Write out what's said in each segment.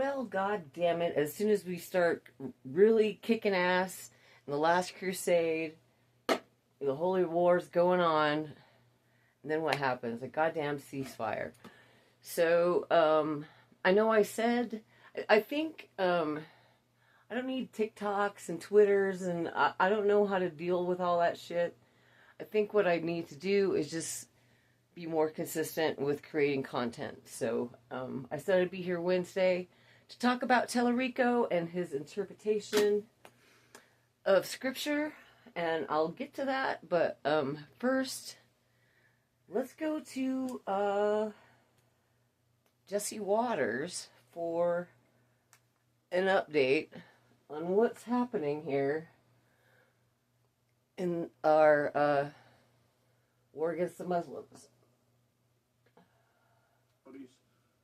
well, God damn it, as soon as we start really kicking ass in the last crusade, the holy war's going on, and then what happens? A goddamn ceasefire. So, I know I said, I think, I don't need TikToks and Twitters, and I don't know how to deal with all that shit. I think what I need to do is just be more consistent with creating content. So I said I'd be here Wednesday to talk about Talarico and his interpretation of Scripture, and I'll get to that. But first, let's go to Jesse Waters for an update on what's happening here in our war against the Muslims.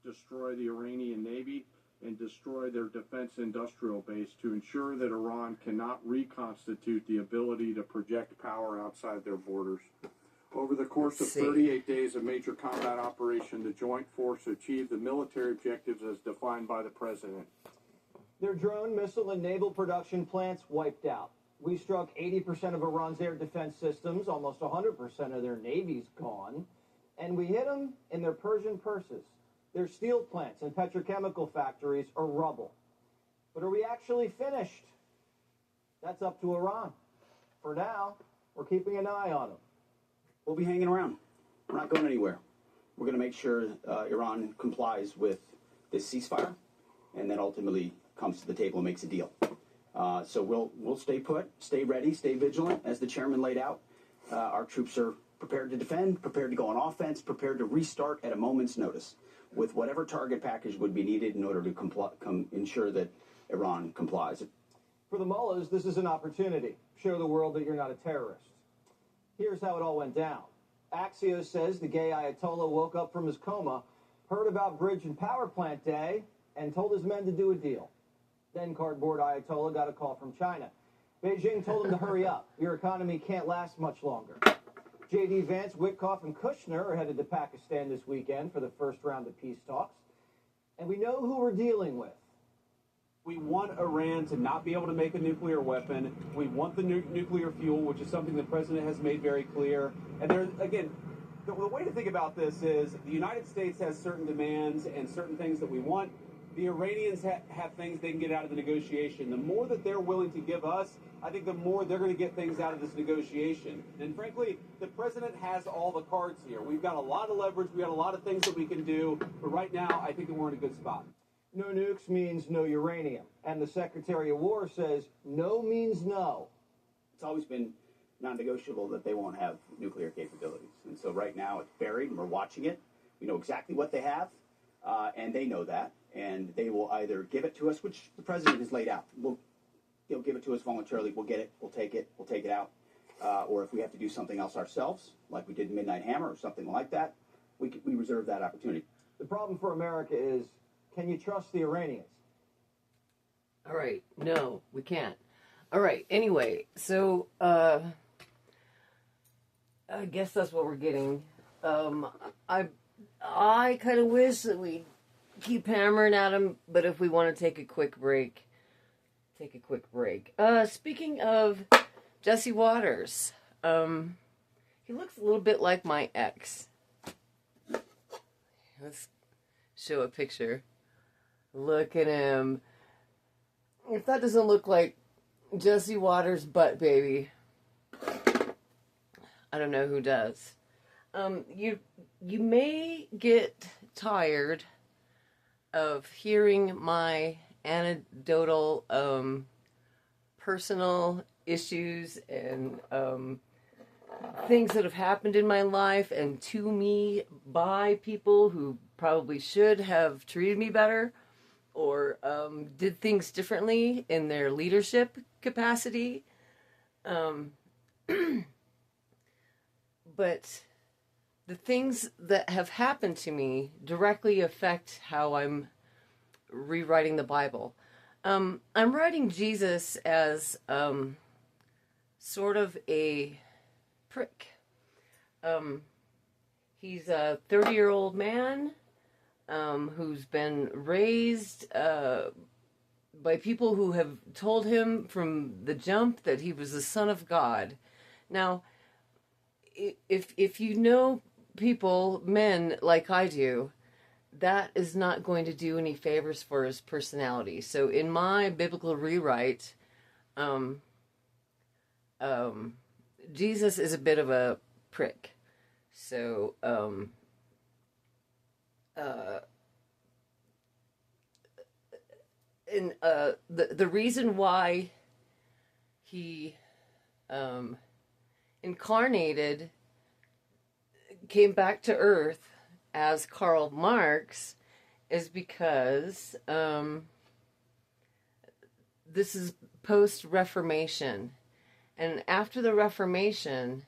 Destroy the Iranian Navy and destroy their defense industrial base to ensure that Iran cannot reconstitute the ability to project power outside their borders. Over the course of 38 days of major combat operation, the joint force achieved the military objectives as defined by the president. Their drone, missile, and naval production plants wiped out. We struck 80% of Iran's air defense systems, almost 100% of their navy's gone, and we hit them in their Persian purses. Their steel plants and petrochemical factories are rubble. But are we actually finished? That's up to Iran. For now, we're keeping an eye on them. We'll be hanging around. We're not going anywhere. We're going to make sure Iran complies with this ceasefire and then ultimately comes to the table and makes a deal. So we'll stay put, stay ready, stay vigilant. As the chairman laid out, our troops are prepared to defend, prepared to go on offense, prepared to restart at a moment's notice with whatever target package would be needed in order to ensure that Iran complies. For the mullahs, this is an opportunity. Show the world that you're not a terrorist. Here's how it all went down. Axios says the gay Ayatollah woke up from his coma, heard about Bridge and Power Plant Day, and told his men to do a deal. Then cardboard Ayatollah got a call from China. Beijing told him to hurry up. Your economy can't last much longer. J.D. Vance, Witkoff, and Kushner are headed to Pakistan this weekend for the first round of peace talks. And we know who we're dealing with. We want Iran to not be able to make a nuclear weapon. We want the nuclear fuel, which is something the president has made very clear. And there, again, the way to think about this is the United States has certain demands and certain things that we want. The Iranians have things they can get out of the negotiation. The more that they're willing to give us, I think the more they're going to get things out of this negotiation. And frankly, the president has all the cards here. We've got a lot of leverage. We've got a lot of things that we can do. But right now, I think that we're in a good spot. No nukes means no uranium. And the Secretary of War says no means no. It's always been non-negotiable that they won't have nuclear capabilities. And so right now it's buried and we're watching it. We know exactly what they have, and they know that. And they will either give it to us, which the president has laid out. They'll give it to us voluntarily. We'll get it. We'll take it out. Or if we have to do something else ourselves, like we did in Midnight Hammer or something like that, we reserve that opportunity. The problem for America is, can you trust the Iranians? All right. No, we can't. All right. Anyway, so I guess that's what we're getting. I kind of wish that we keep hammering at him, but if we want to take a quick break, take a quick break. Speaking of Jesse Waters, he looks a little bit like my ex. Let's show a picture. Look at him. If that doesn't look like Jesse Waters' butt baby, I don't know who does. You may get tired of hearing my anecdotal personal issues and things that have happened in my life and to me by people who probably should have treated me better or did things differently in their leadership capacity. But the things that have happened to me directly affect how I'm rewriting the Bible. I'm writing Jesus as sort of a prick. He's a 30-year-old man. who's been raised by people who have told him from the jump that he was the son of God. Now, if you know people, men like I do, that is not going to do any favors for his personality. So in my biblical rewrite, Jesus is a bit of a prick. So, the reason why he incarnated, came back to Earth as Karl Marx, is because this is post-Reformation. And after the Reformation,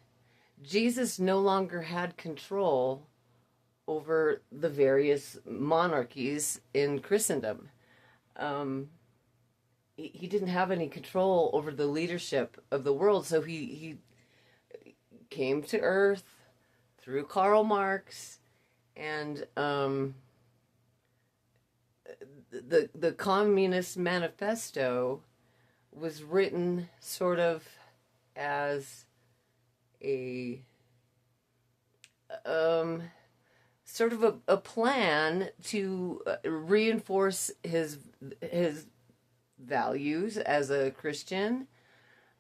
Jesus no longer had control over the various monarchies in Christendom. He didn't have any control over the leadership of the world, so he came to Earth through Karl Marx, and the Communist Manifesto was written sort of as a plan to reinforce his values as a Christian,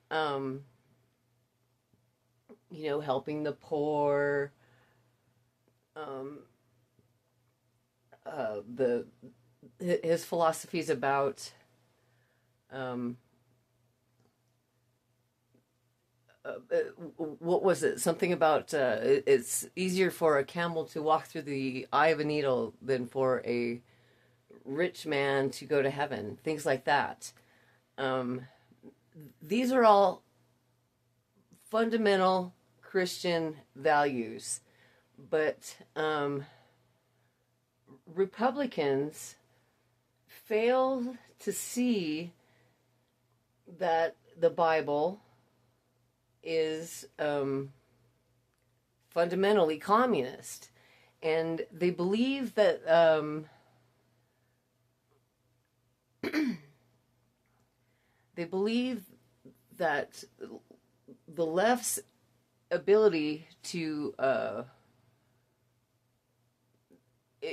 helping the poor, his philosophies about what was it? Something about it's easier for a camel to walk through the eye of a needle than for a rich man to go to heaven. Things like that. These are all fundamental Christian values, but Republicans fail to see that the Bible is fundamentally communist, and they believe that the left's ability to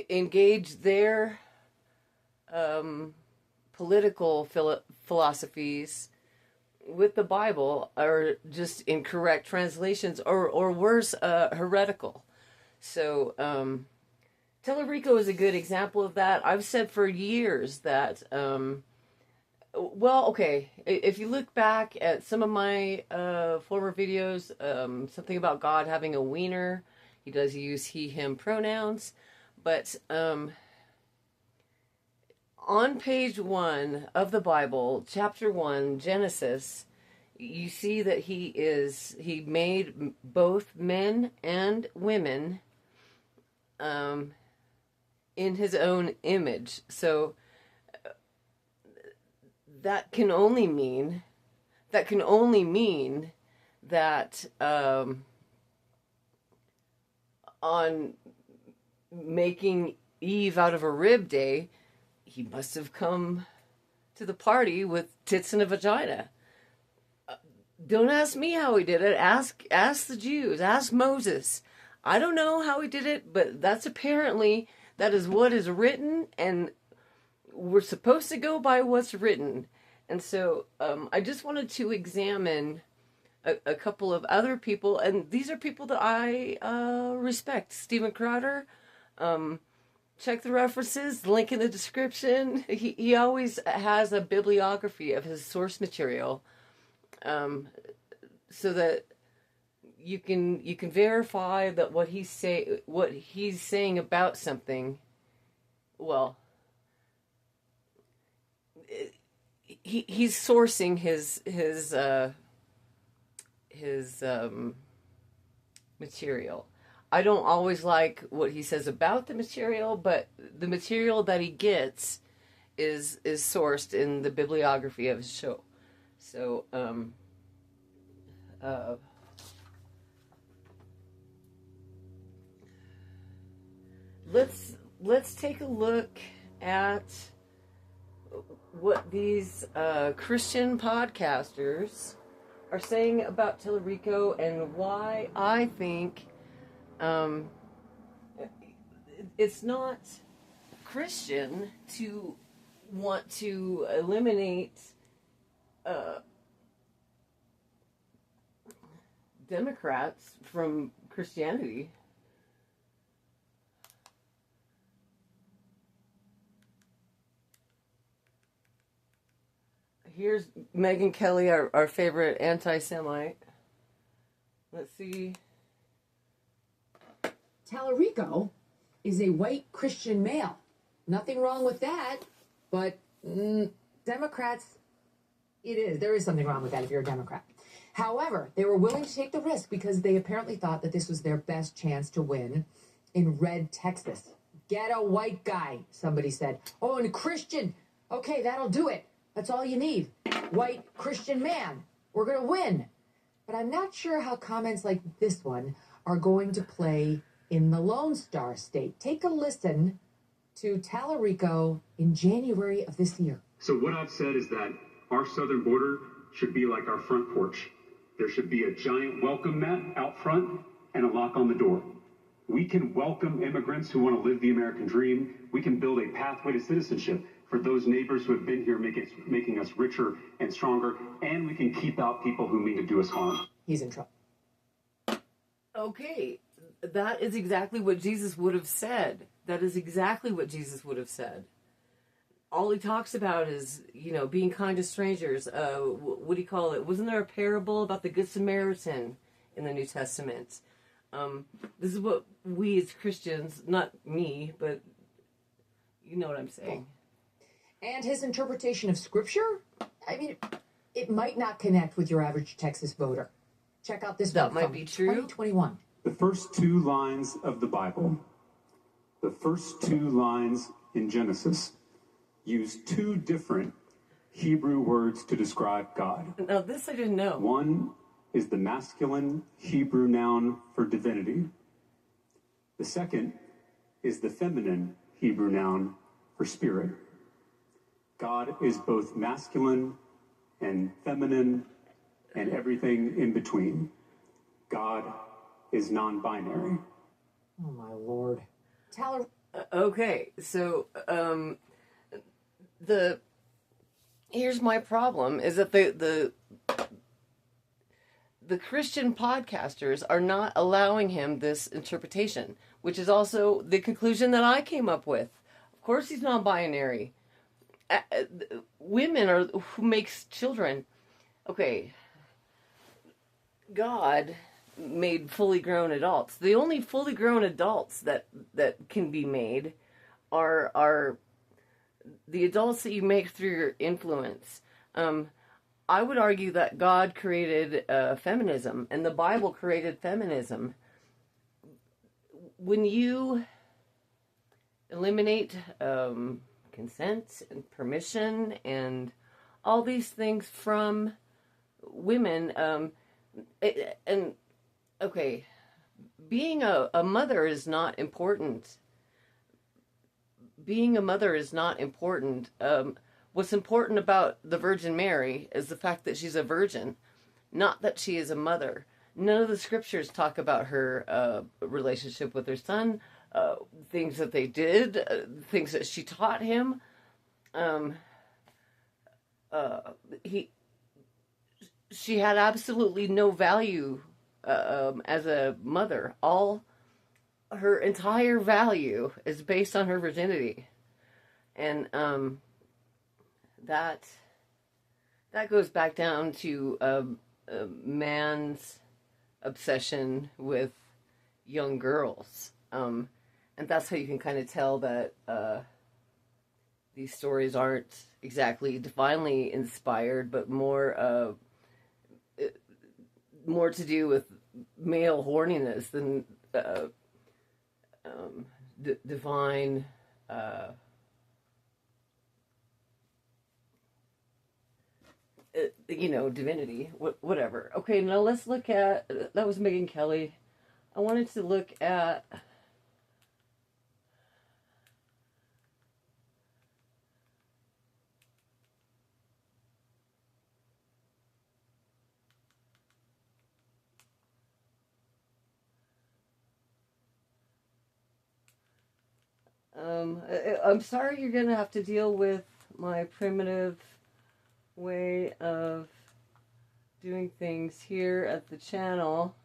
engage their political philosophies with the Bible are just incorrect translations, or worse, heretical. So Talarico is a good example of that. I've said for years that if you look back at some of my former videos, something about God having a wiener, he does use he, him pronouns, but on page 1 of the Bible, chapter 1, Genesis, you see that he made both men and women in his own image. So that can only mean that on making Eve out of a rib day, he must have come to the party with tits and a vagina. Don't ask me how he did it. Ask the Jews. Ask Moses. I don't know how he did it, but that is what is written, and we're supposed to go by what's written. And so I just wanted to examine a couple of other people, and these are people that I respect. Stephen Crowder, check the references, link in the description. He always has a bibliography of his source material, so that you can verify that what he's saying about something, well, he's sourcing his material. I don't always like what he says about the material, but the material that he gets is sourced in the bibliography of his show. So, let's take a look at what these Christian podcasters are saying about Talarico and why I think it's not Christian to want to eliminate Democrats from Christianity. Here's Megyn Kelly, our favorite anti-Semite. Let's see. Talarico is a white Christian male. Nothing wrong with that, but Democrats, there is something wrong with that if you're a Democrat. However, they were willing to take the risk because they apparently thought that this was their best chance to win in red Texas. Get a white guy, somebody said. Oh, and a Christian. Okay, that'll do it. That's all you need. White Christian man. We're going to win. But I'm not sure how comments like this one are going to play in the Lone Star State. Take a listen to Talarico in January of this year. So what I've said is that our southern border should be like our front porch. There should be a giant welcome mat out front and a lock on the door. We can welcome immigrants who want to live the American dream. We can build a pathway to citizenship for those neighbors who have been here, making us richer and stronger, and we can keep out people who mean to do us harm. He's in trouble. Okay, that is exactly what Jesus would have said. That is exactly what Jesus would have said. All he talks about is, being kind to strangers. What do you call it? Wasn't there a parable about the Good Samaritan in the New Testament? This is what we as Christians, not me, but you know what I'm saying. And his interpretation of Scripture? I mean, it might not connect with your average Texas voter. Check out this That one might from be true. 2021. The first two lines of the Bible, the first two lines in Genesis, use two different Hebrew words to describe God. Now, this I didn't know. One is the masculine Hebrew noun for divinity. The second is the feminine Hebrew noun for spirit. God is both masculine and feminine and everything in between. God is non-binary. Oh, my Lord. Okay, so here's my problem is that the Christian podcasters are not allowing him this interpretation, which is also the conclusion that I came up with. Of course he's non-binary. Women are who makes children. Okay, God made fully grown adults. The only fully grown adults that can be made are the adults that you make through your influence. I would argue that God created feminism, and the Bible created feminism. When you eliminate consent and permission and all these things from women, being a mother is not important. Being a mother is not important. What's important about the Virgin Mary is the fact that she's a virgin, not that she is a mother. None of the scriptures talk about her relationship with her son, things that they did, things that she taught him. She had absolutely no value as a mother. All her entire value is based on her virginity, and that goes back down to a man's obsession with young girls, and that's how you can kind of tell that these stories aren't exactly divinely inspired, but more to do with male horniness than divine divinity, whatever. Okay, now let's look at, that was Megyn Kelly. I wanted to look at I'm sorry you're going to have to deal with my primitive way of doing things here at the channel.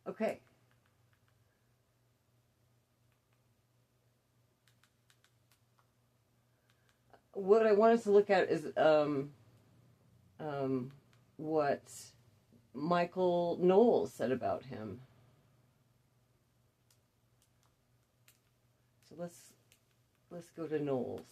Okay. What I wanted to look at is what Michael Knowles said about him. So let's go to Knowles.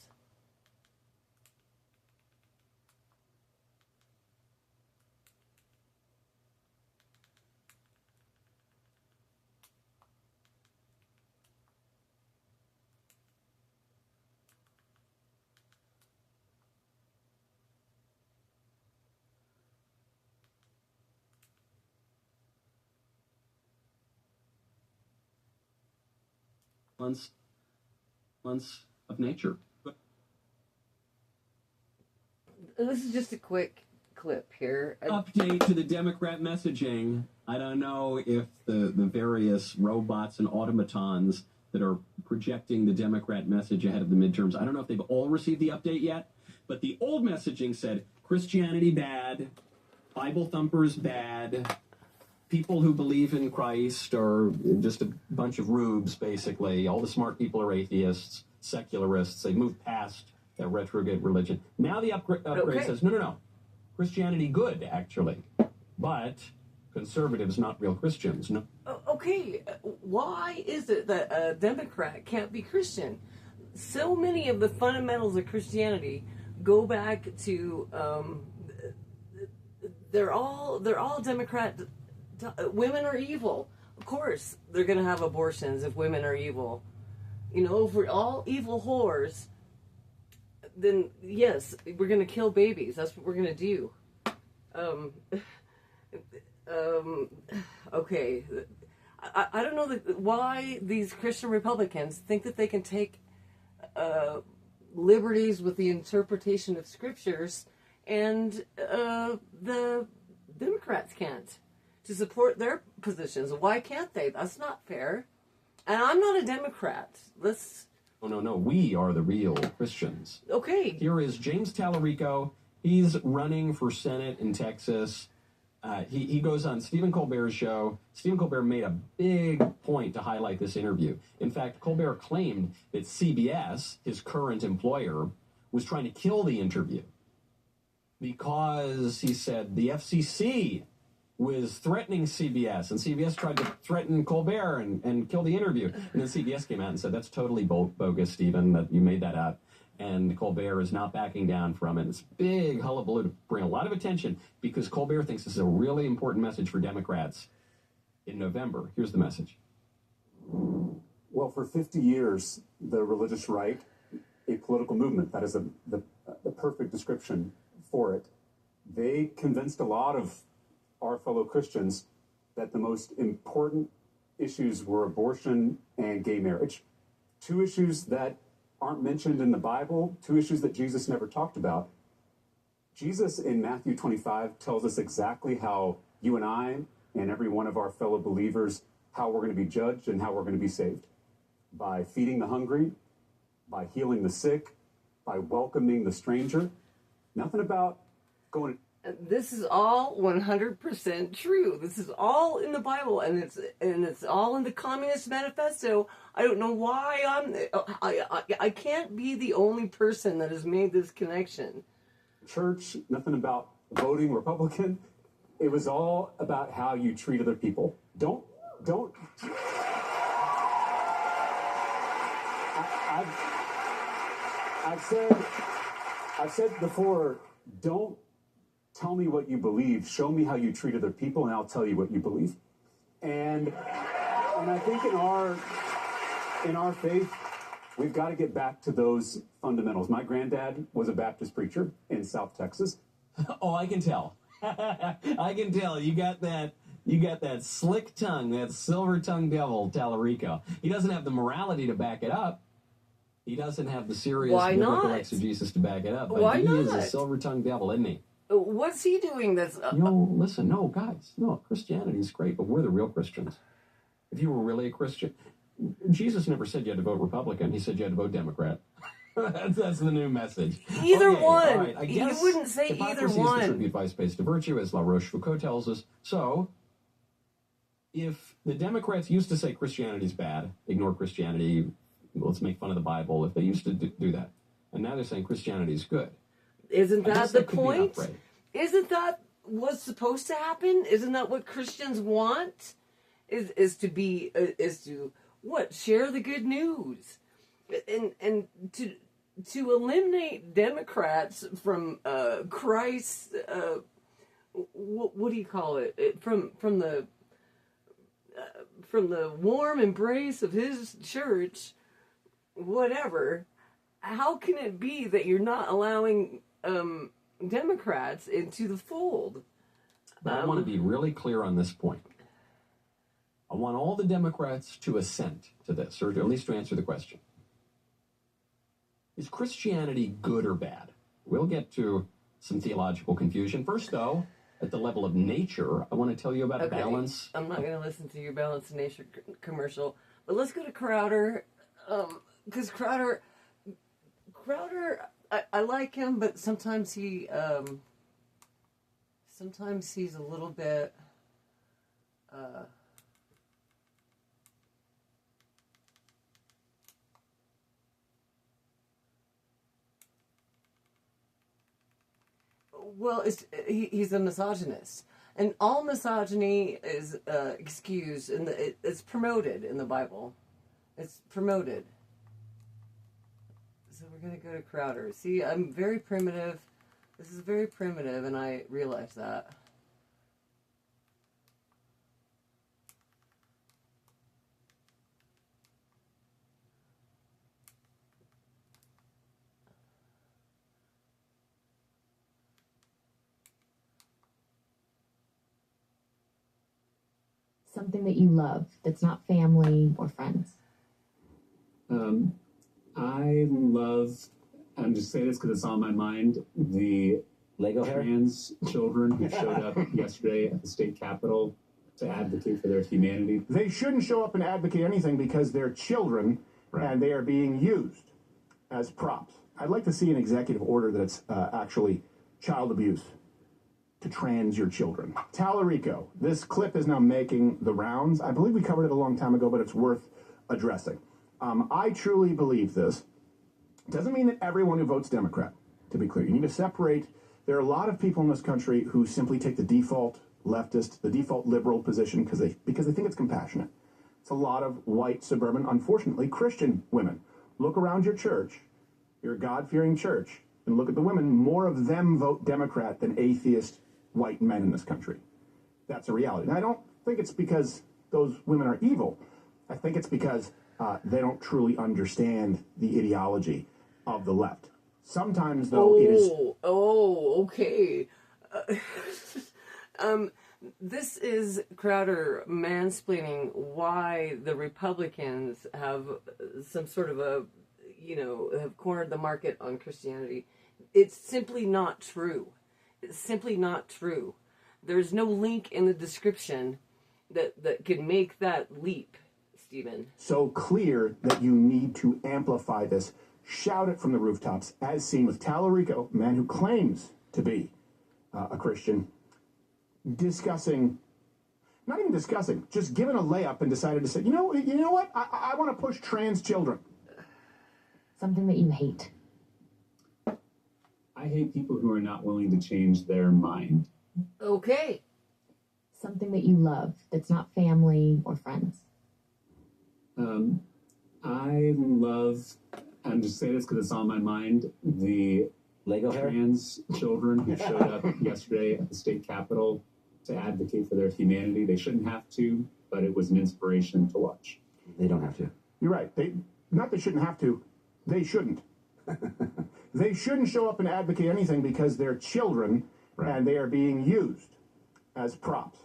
months of nature. This is just a quick clip here. Update to the Democrat messaging. I don't know if the various robots and automatons that are projecting the Democrat message ahead of the midterms, I don't know if they've all received the update yet, but the old messaging said Christianity bad, Bible thumpers bad, people who believe in Christ are just a bunch of rubes, basically. All the smart people are atheists, secularists. They've moved past that retrograde religion. Now the upgrade says, no. Christianity good, actually. But conservatives, not real Christians. No. Okay, why is it that a Democrat can't be Christian? So many of the fundamentals of Christianity go back to, they're all Democrat. Women are evil. Of course, they're going to have abortions if women are evil. You know, if we're all evil whores, then yes, we're going to kill babies. That's what we're going to do. Okay. I don't know why these Christian Republicans think that they can take liberties with the interpretation of scriptures and the Democrats can't, to support their positions. Why can't they? That's not fair. And I'm not a Democrat. No. We are the real Christians. Okay. Here is James Talarico. He's running for Senate in Texas. He goes on Stephen Colbert's show. Stephen Colbert made a big point to highlight this interview. In fact, Colbert claimed that CBS, his current employer, was trying to kill the interview because, he said, the FCC was threatening CBS, and CBS tried to threaten Colbert and kill the interview. And then CBS came out and said, that's totally bogus, Stephen, that you made that up. And Colbert is not backing down from it. It's a big hullabaloo to bring a lot of attention because Colbert thinks this is a really important message for Democrats in November. Here's the message. Well, for 50 years, the religious right, a political movement, that is the perfect description for it, they convinced a lot of our fellow Christians that the most important issues were abortion and gay marriage. Two issues that aren't mentioned in the Bible, two issues that Jesus never talked about. Jesus in Matthew 25 tells us exactly how you and I and every one of our fellow believers, how we're going to be judged and how we're going to be saved. By feeding the hungry, by healing the sick, by welcoming the stranger. Nothing about going... This is all 100% true. This is all in the Bible, and it's all in the Communist Manifesto. I don't know why I can't be the only person that has made this connection. Church, nothing about voting Republican. It was all about how you treat other people. Don't. I've said before, don't tell me what you believe. Show me how you treat other people, and I'll tell you what you believe. And I think in our faith, we've got to get back to those fundamentals. My granddad was a Baptist preacher in South Texas. Oh, I can tell. I can tell. You got that You got that slick tongue, that silver-tongued devil, Talarico. He doesn't have the morality to back it up. He doesn't have the serious biblical exegesis to back it up. But Why he not? is a silver-tongued devil, isn't he? What's he doing that's... Listen, no, guys. No, Christianity's great, but we're the real Christians. If you were really a Christian... Jesus never said you had to vote Republican. He said you had to vote Democrat. That's the new message. Either one. All right. I guess you wouldn't say either one. Is the tribute vice-based to virtue, as La Rochefoucauld tells us. So, if the Democrats used to say Christianity's bad, ignore Christianity, let's make fun of the Bible, if they used to do that, and now they're saying Christianity's good. Isn't that the point? Isn't that what's supposed to happen? Isn't that what Christians want? Is to what? Share the good news. And to eliminate Democrats from Christ's what do you call it? From the warm embrace of his church, whatever. How can it be that you're not allowing Democrats into the fold? But I want to be really clear on this point. I want all the Democrats to assent to this, or at least to answer the question. Is Christianity good or bad? We'll get to some theological confusion. First, though, at the level of nature, I want to tell you about balance. I'm not going to listen to your Balance of Nature commercial, but let's go to Crowder, because Crowder, I like him, but sometimes he's a little bit, well, he's a misogynist, and all misogyny is excused, and it's promoted in the Bible. It's promoted. So we're going to go to Crowder. See, I'm very primitive. This is very primitive, and I realize that. Something that you love that's not family or friends. I love, I'm just saying this because it's on my mind, the trans children who showed up yesterday at the state capitol to advocate for their humanity. They shouldn't show up and advocate anything because they're children and they are being used as props. I'd like to see an executive order that's actually child abuse to trans your children. Talarico, this clip is now making the rounds. I believe we covered it a long time ago, but it's worth addressing. I truly believe this. Doesn't mean that everyone who votes Democrat, to be clear. You need to separate. There are a lot of people in this country who simply take the default leftist, the default liberal position because they think it's compassionate. It's a lot of white, suburban, unfortunately, Christian women. Look around your church, your God-fearing church, and look at the women. More of them vote Democrat than atheist white men in this country. That's a reality. And I don't think it's because those women are evil. I think it's because they don't truly understand the ideology of the left. Sometimes, though, it is... Okay. This is Crowder mansplaining why the Republicans have some sort of have cornered the market on Christianity. It's simply not true. It's simply not true. There's no link in the description that can make that leap, Stephen. So clear that you need to amplify this. Shout it from the rooftops, as seen with Talarico, a man who claims to be a Christian, not even discussing, just given a layup and decided to say, you know what? I want to push trans children. Something that you hate. I hate people who are not willing to change their mind. Okay. Something that you love that's not family or friends. I love, I'm just saying this because it's on my mind, the trans children who showed up yesterday at the state capitol to advocate for their humanity. They shouldn't have to, but it was an inspiration to watch. They don't have to. You're right. They shouldn't have to. They shouldn't. They shouldn't show up and advocate anything because they're children and they are being used as props.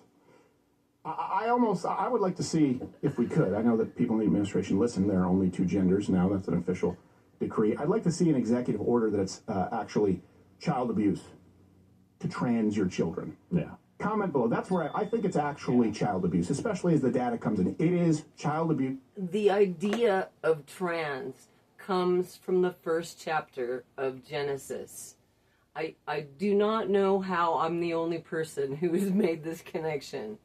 I would like to see, if we could, I know that people in the administration listen, there are only 2 genders now, that's an official decree. I'd like to see an executive order that it's actually child abuse to trans your children. Yeah. Comment below. That's where I think it's actually child abuse, especially as the data comes in. It is child abuse. The idea of trans comes from the first chapter of Genesis. I do not know how I'm the only person who has made this connection.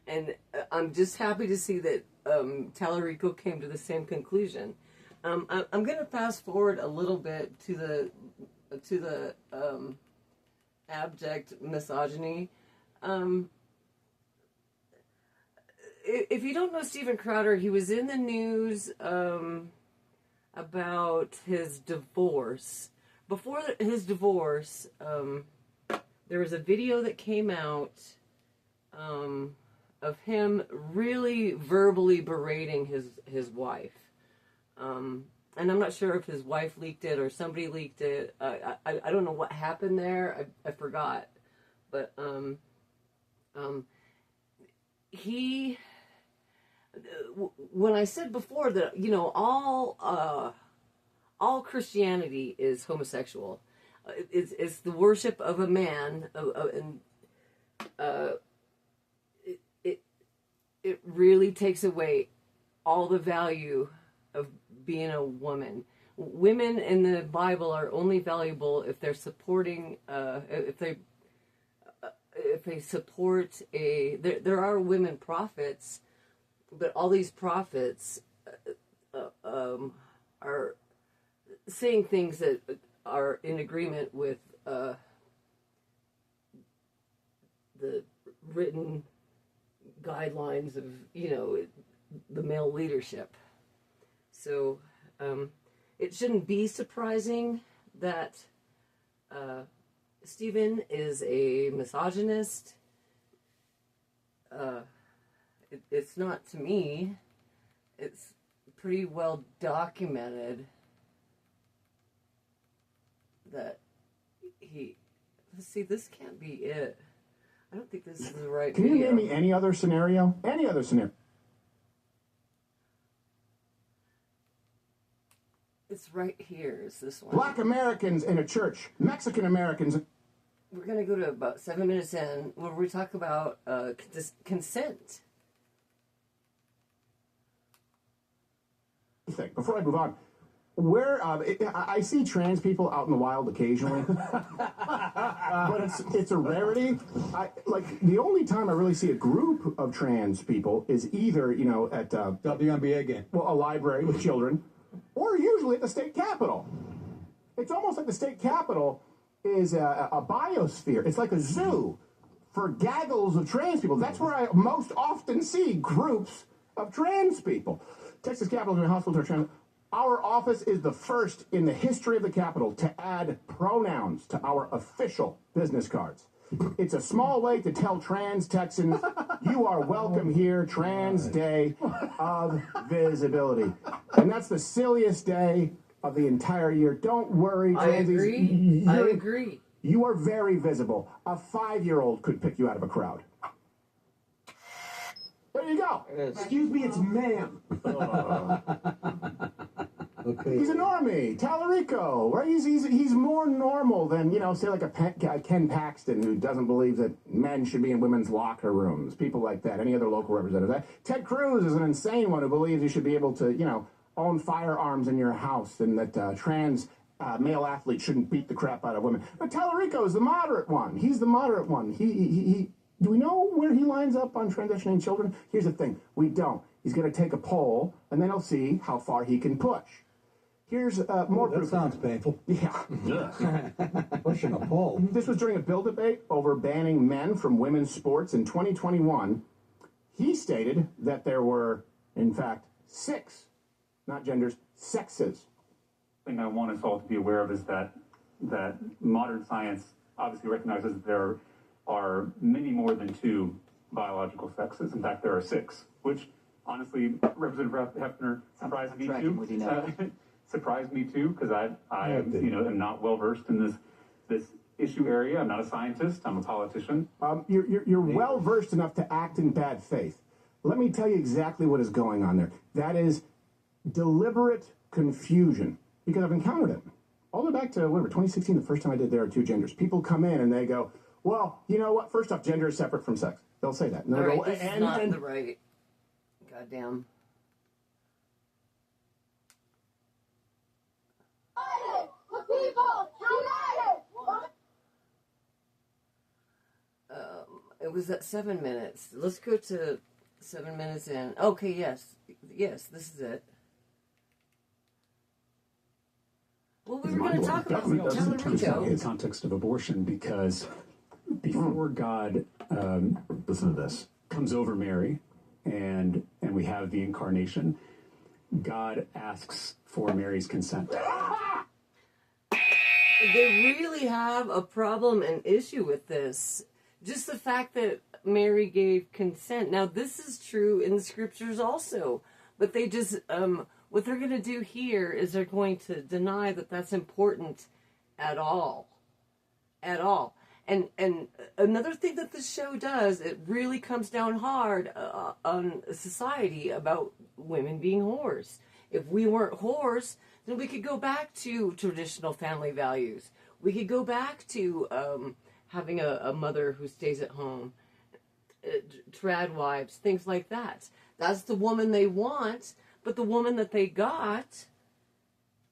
And I'm just happy to see that Talarico came to the same conclusion. I'm going to fast forward a little bit to the abject misogyny. If you don't know Steven Crowder, he was in the news about his divorce. Before his divorce, there was a video that came out of him really verbally berating his wife. And I'm not sure if his wife leaked it or somebody leaked it. I don't know what happened there. I forgot. But he, when I said before that, you know, all Christianity is homosexual. It's the worship of a man, and it really takes away all the value of being a woman. Women in the Bible are only valuable if they're supporting, if they support a. There are women prophets, but all these prophets are saying things that are in agreement with the written guidelines of, you know, the male leadership. So it shouldn't be surprising that Stephen is a misogynist. It's not to me. It's pretty well documented that he... Let's see, this can't be it. I don't think this is the right Can video. you name me any other scenario? Any other scenario? It's right here. Is this one? Black Americans in a church. Mexican Americans. We're going to go to about 7 minutes in where we talk about consent. Before I move on, where I see trans people out in the wild occasionally, but it's a rarity. Like the only time I really see a group of trans people is either, you know, at WNBA game, well, a library with children, or usually at the state capitol. It's almost like the state capitol is a biosphere. It's like a zoo for gaggles of trans people. That's where I most often see groups of trans people. Texas Capitol is a hospital to trans. Our office is the first in the history of the Capitol to add pronouns to our official business cards. It's a small way to tell trans Texans, you are welcome here, Trans Day of Visibility. And that's the silliest day of the entire year. Don't worry, transies. I agree. You are very visible. A 5-year-old could pick you out of a crowd. There you go. Excuse me, it's ma'am. Okay. He's a normie. Talarico, right? He's more normal than, you know, say like a Ken Paxton who doesn't believe that men should be in women's locker rooms. People like that. Any other local representative. Ted Cruz is an insane one who believes you should be able to, you know, own firearms in your house and that trans male athletes shouldn't beat the crap out of women. But Talarico is the moderate one. He's the moderate one. Do we know where he lines up on transitioning children? Here's the thing. We don't. He's going to take a poll, and then he'll see how far he can push. Here's more proof. That sounds painful. Yeah. Pushing a poll. This was during a bill debate over banning men from women's sports in 2021. He stated that there were, in fact, 6, not genders, sexes. The thing I want us all to be aware of is that modern science obviously recognizes that there are many more than 2 biological sexes. In fact, there are 6, which honestly, Representative Hefner surprised me too. Surprised me too, because I you know, am not well versed in this issue area. I'm not a scientist. I'm a politician. You're well versed enough to act in bad faith. Let me tell you exactly what is going on there. That is deliberate confusion, because I've encountered it. All the way back to, 2016, the first time I did There Are Two Genders. People come in and they go, well, you know what? First off, gender is separate from sex. They'll say that. And All they'll right, go, this is not the right. Goddamn. It was at 7 minutes. Let's go to 7 minutes in. Okay, yes. Yes, this is it. Well, we were going to talk about Talarico. In the context of abortion, because before God, listen to this, comes over Mary, and we have the incarnation, God asks for Mary's consent. They really have a problem and issue with this. Just the fact that Mary gave consent. Now, this is true in the scriptures also, but they just, what they're going to do here is they're going to deny that that's important at all. At all. And another thing that this show does, it really comes down hard on society about women being whores. If we weren't whores, then we could go back to traditional family values. We could go back to having a mother who stays at home, trad wives, things like that. That's the woman they want, but the woman that they got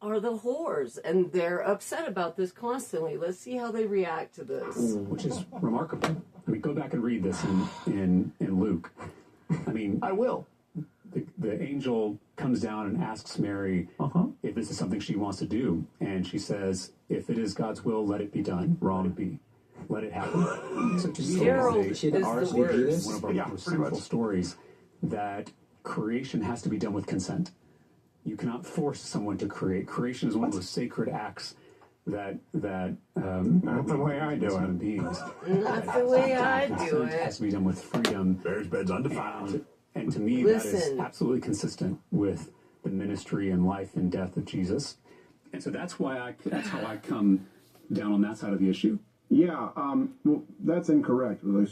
are the whores, and they're upset about this constantly. Let's see how they react to this. Which is remarkable. I mean, go back and read this in Luke. I mean, I will. The angel comes down and asks Mary if this is something she wants to do, and she says, if it is God's will, let it be done. Let it be. Let it happen. So to me, it's one of our most simple stories that creation has to be done with consent. You cannot force someone to create. Creation is one of those sacred acts that not the way I do it. Beings. Not the way I do it. It has to be done with freedom. Bears beds undefined. And to me, that is absolutely consistent with the ministry and life and death of Jesus. And so that's how I come down on that side of the issue. Yeah, well, that's incorrect. Like,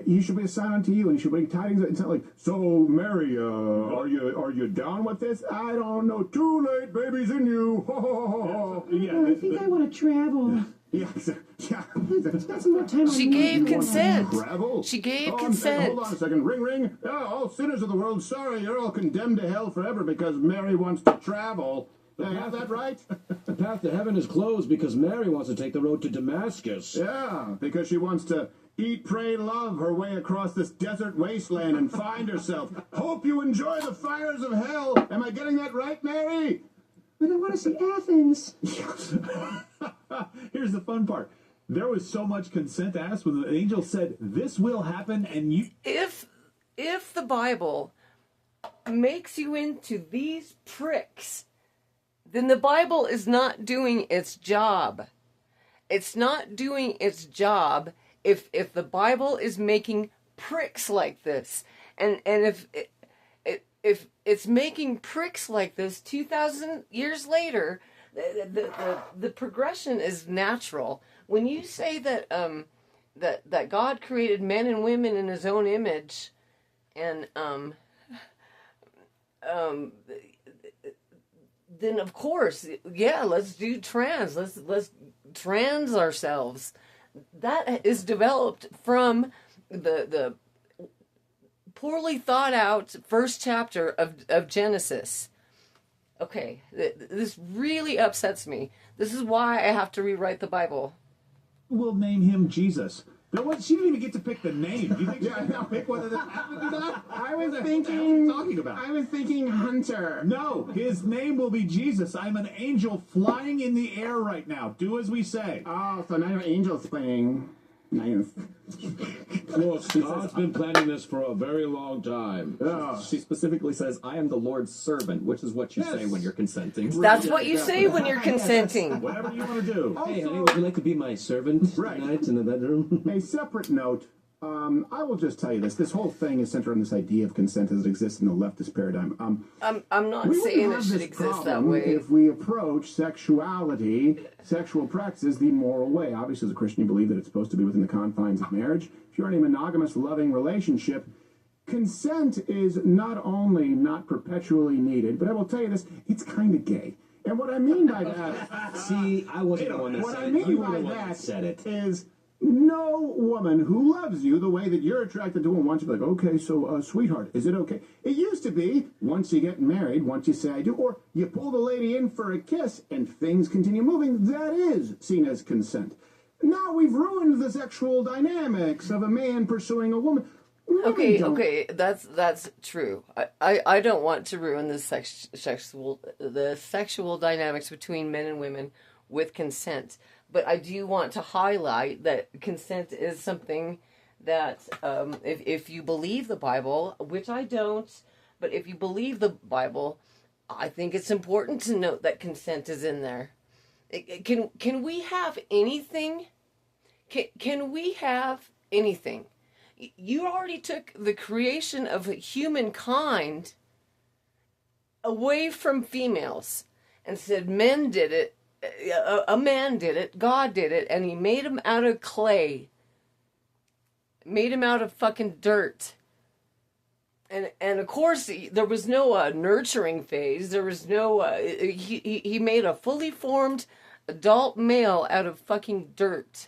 he should be a sign unto you, and he should bring tidings. It's not like, so Mary, are you down with this? I don't know. Too late, baby's in you. Yeah, I think I want to travel. Yeah. That's more time. She gave consent. She gave consent. Hold on a second. Ring, ring. Oh, all sinners of the world, sorry, you're all condemned to hell forever because Mary wants to travel. Did I have that right? The path to heaven is closed because Mary wants to take the road to Damascus. Yeah, because she wants to eat, pray, love her way across this desert wasteland and find herself. Hope you enjoy the fires of hell. Am I getting that right, Mary? But I want to see Athens. Here's the fun part. There was so much consent asked when the angel said, this will happen, and you... If the Bible makes you into these pricks, then the Bible is not doing its job. It's not doing its job if the Bible is making pricks like this. And if it's making pricks like this 2,000 years later, the progression is natural. When you say that that God created men and women in his own image, and then of course, yeah, let's do trans. Let's trans ourselves. That is developed from the poorly thought out first chapter of Genesis. Okay, this really upsets me. This is why I have to rewrite the Bible. We'll name him Jesus. She didn't even get to pick the name. Do you think she can pick whether this happened to do that? I was thinking Hunter. No, his name will be Jesus. I'm an angel flying in the air right now. Do as we say. Oh, so now you're angel splitting. Nice. Look, God's been planning this for a very long time. She specifically says, I am the Lord's servant, which is what you say when you're consenting. That's what you say when you're consenting. Whatever you want to do. Hey, honey, would you like to be my servant tonight in the bedroom? A separate note. I will just tell you this. This whole thing is centered on this idea of consent as it exists in the leftist paradigm. I'm not saying it should exist that way. If we approach sexuality, sexual practices, the moral way. Obviously, as a Christian, you believe that it's supposed to be within the confines of marriage. If you're in a monogamous, loving relationship, consent is not only not perpetually needed, but I will tell you this, it's kind of gay. And what I mean by that... See, I wasn't the one that said it. You were the one that said it. Is no woman who loves you the way that you're attracted to a woman wants to be like, okay, so, sweetheart, is it okay? It used to be, once you get married, once you say I do, or you pull the lady in for a kiss and things continue moving, that is seen as consent. Now we've ruined the sexual dynamics of a man pursuing a woman. Okay, that's true. I don't want to ruin the sexual dynamics between men and women with consent. But I do want to highlight that consent is something that, if you believe the Bible, which I don't, but if you believe the Bible, I think it's important to note that consent is in there. Can we have anything? Can we have anything? You already took the creation of humankind away from females and said men did it. A man did it, God did it, and he made him out of clay. Made him out of fucking dirt. And of course, there was no nurturing phase. There was no, he made a fully formed adult male out of fucking dirt.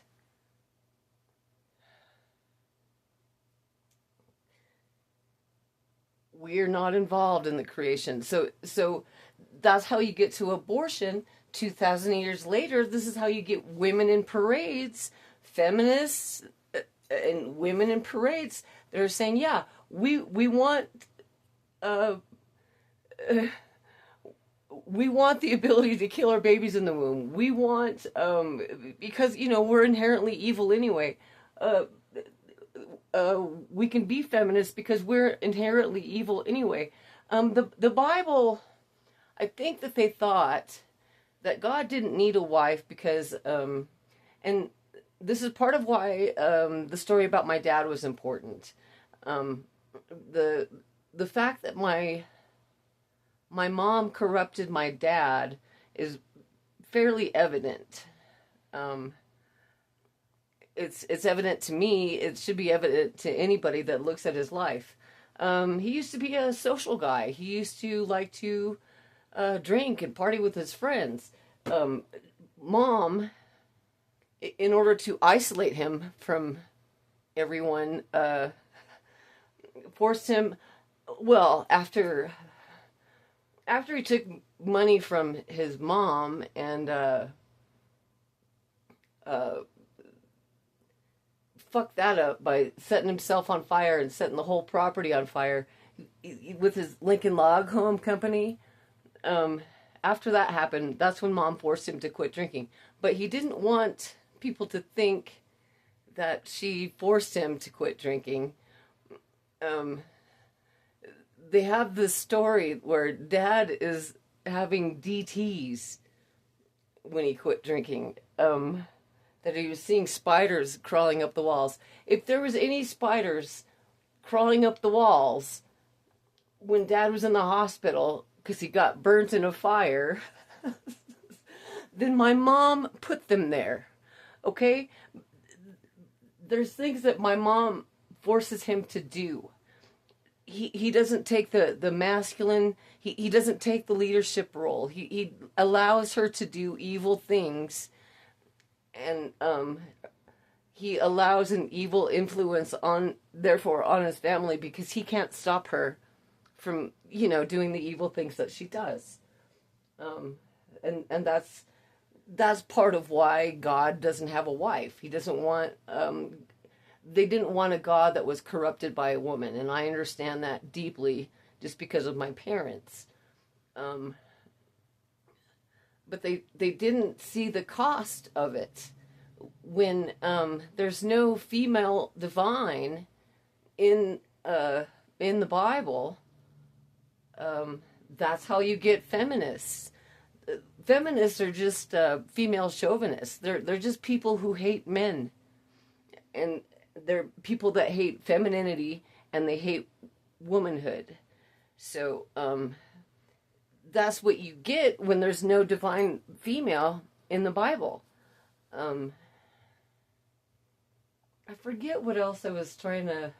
We're not involved in the creation. So that's how you get to abortion. 2,000 years later, this is how you get women in parades, feminists and women in parades. They're saying, yeah, we want the ability to kill our babies in the womb. We want, because, we're inherently evil anyway. We can be feminists because we're inherently evil anyway. The Bible, I think that they thought that God didn't need a wife because, and this is part of why the story about my dad was important. The fact that my mom corrupted my dad is fairly evident. It's evident to me. It should be evident to anybody that looks at his life. He used to be a social guy. He used to like to drink and party with his friends. Mom, in order to isolate him from everyone, forced him, well, after he took money from his mom and fucked that up by setting himself on fire and setting the whole property on fire with his Lincoln Log Home Company. After that happened, that's when Mom forced him to quit drinking. But he didn't want people to think that she forced him to quit drinking. They have this story where Dad is having DTs when he quit drinking. That he was seeing spiders crawling up the walls. If there was any spiders crawling up the walls when Dad was in the hospital because he got burnt in a fire, then my mom put them there. Okay? There's things that my mom forces him to do. He doesn't take the masculine, he doesn't take the leadership role. He allows her to do evil things, and he allows an evil influence on his family because he can't stop her from, doing the evil things that she does. And that's part of why God doesn't have a wife. He doesn't want, they didn't want a God that was corrupted by a woman. And I understand that deeply just because of my parents. But they didn't see the cost of it. When there's no female divine in the Bible, that's how you get feminists. Feminists are just female chauvinists. They're just people who hate men, and they're people that hate femininity and they hate womanhood. So that's what you get when there's no divine female in the Bible. I forget what else I was trying to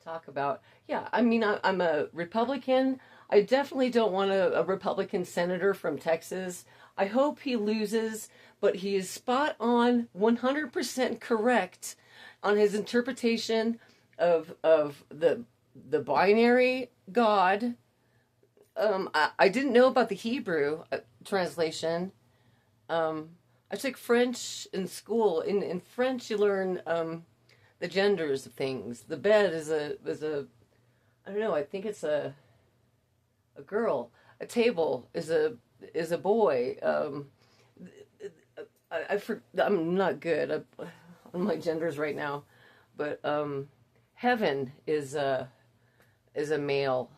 talk about. Yeah, I mean, I'm a Republican. I definitely don't want a Republican senator from Texas. I hope he loses, but he is spot on, 100% correct on his interpretation of the binary God. I didn't know about the Hebrew translation. I took French in school. In French, you learn the genders of things. The bed is a I don't know. I think it's a girl. A table is a boy. I'm not good on my genders right now, but heaven is a male.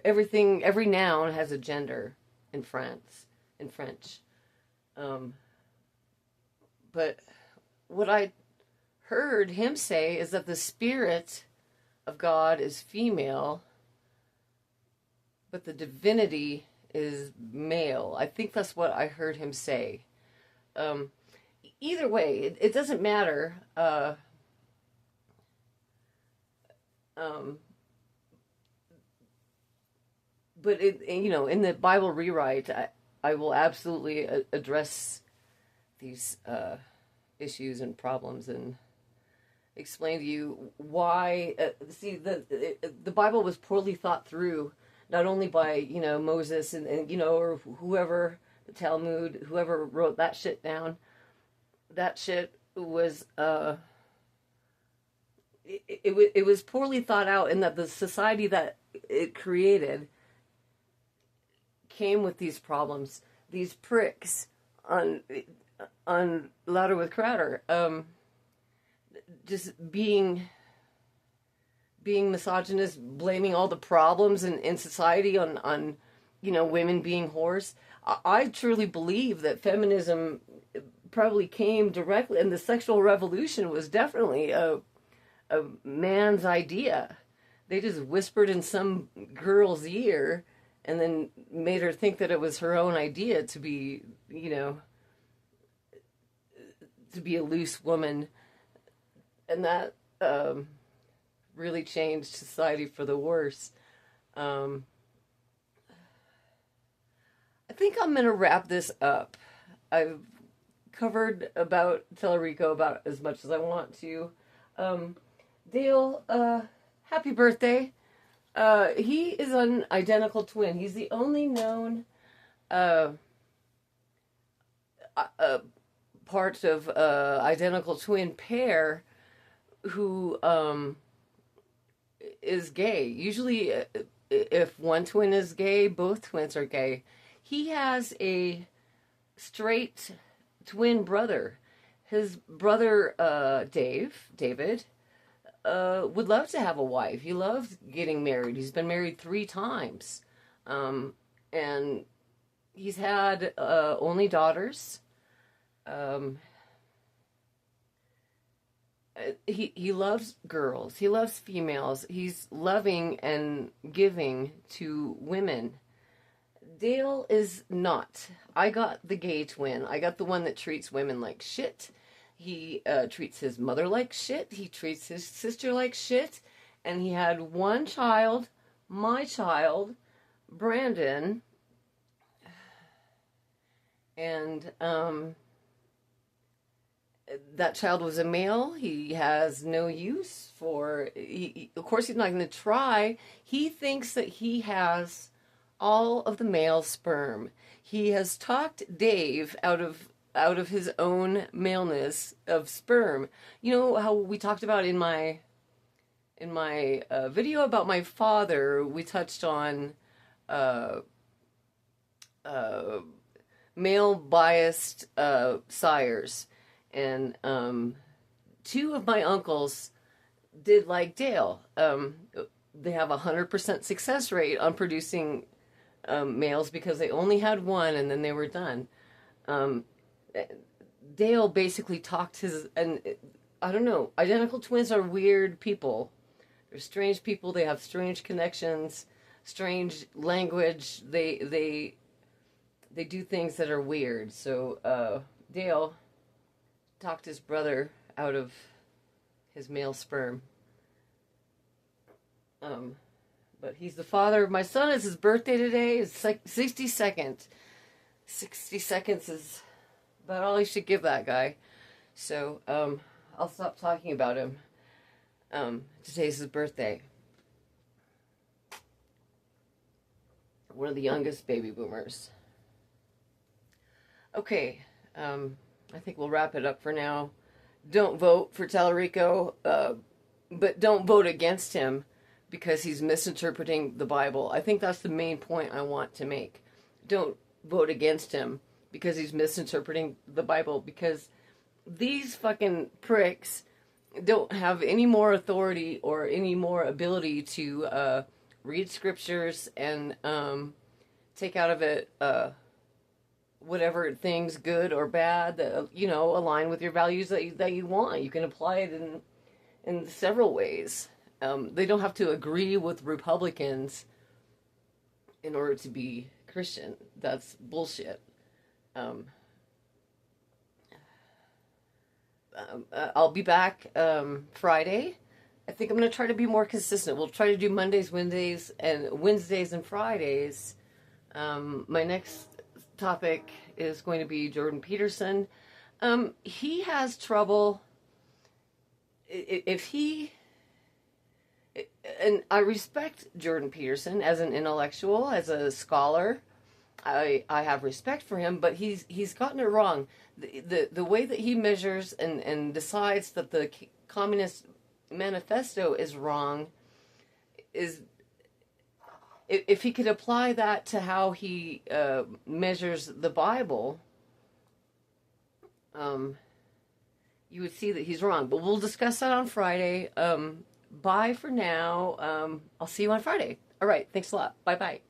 Everything, every noun has a gender in French. But what I heard him say is that the spirit of God is female, but the divinity is male. I think that's what I heard him say. Either way, it doesn't matter. But in the Bible rewrite, I will absolutely address these issues and problems and explain to you why. The Bible was poorly thought through, not only by Moses and or whoever, the Talmud, whoever wrote that shit down. That shit was it was poorly thought out, and that the society that it created came with these problems, these pricks on Louder with Crowder, just being misogynist, blaming all the problems in society on women being whores. I truly believe that feminism probably came directly, and the sexual revolution was definitely a man's idea. They just whispered in some girl's ear and then made her think that it was her own idea to be, to be a loose woman. And that really changed society for the worse. I think I'm going to wrap this up. I've covered about Talarico about as much as I want to. Dale, happy birthday. He is an identical twin. He's the only known part of identical twin pair who is gay. Usually, if one twin is gay, both twins are gay. He has a straight twin brother. His brother, David, would love to have a wife. He loves getting married. He's been married 3 times. And he's had only daughters. He loves girls. He loves females. He's loving and giving to women. Dale is not. I got the gay twin. I got the one that treats women like shit. He treats his mother like shit. He treats his sister like shit. And he had one child, my child, Brandon. And that child was a male. He has no use for... of course, he's not going to try. He thinks that he has all of the male sperm. He has talked Dave out of his own maleness of sperm. You know how we talked about in my video about my father, we touched on male biased sires, and 2 of my uncles did like Dale. They have 100% success rate on producing males because they only had one and then they were done. Dale basically talked his, and I don't know, identical twins are weird people. They're strange people. They have strange connections, strange language. They do things that are weird. So Dale talked his brother out of his male sperm. But he's the father of my son. It's his birthday today. It's like 62nd. 60 seconds is about all you should give that guy. So, I'll stop talking about him. Today's his birthday. One of the youngest baby boomers. Okay, I think we'll wrap it up for now. Don't vote for Talarico, but don't vote against him because he's misinterpreting the Bible. I think that's the main point I want to make. Don't vote against him because he's misinterpreting the Bible, because these fucking pricks don't have any more authority or any more ability to read scriptures and take out of it whatever things, good or bad, that align with your values that you want. You can apply it in several ways. They don't have to agree with Republicans in order to be Christian. That's bullshit. I'll be back Friday. I think I'm going to try to be more consistent. We'll try to do Mondays, Wednesdays, and Fridays. My next topic is going to be Jordan Peterson. He has trouble. And I respect Jordan Peterson as an intellectual, as a scholar. I have respect for him, but he's gotten it wrong. The way that he measures and decides that the Communist Manifesto is wrong is, if he could apply that to how he measures the Bible, you would see that he's wrong. But we'll discuss that on Friday. Bye for now. I'll see you on Friday. All right. Thanks a lot. Bye-bye.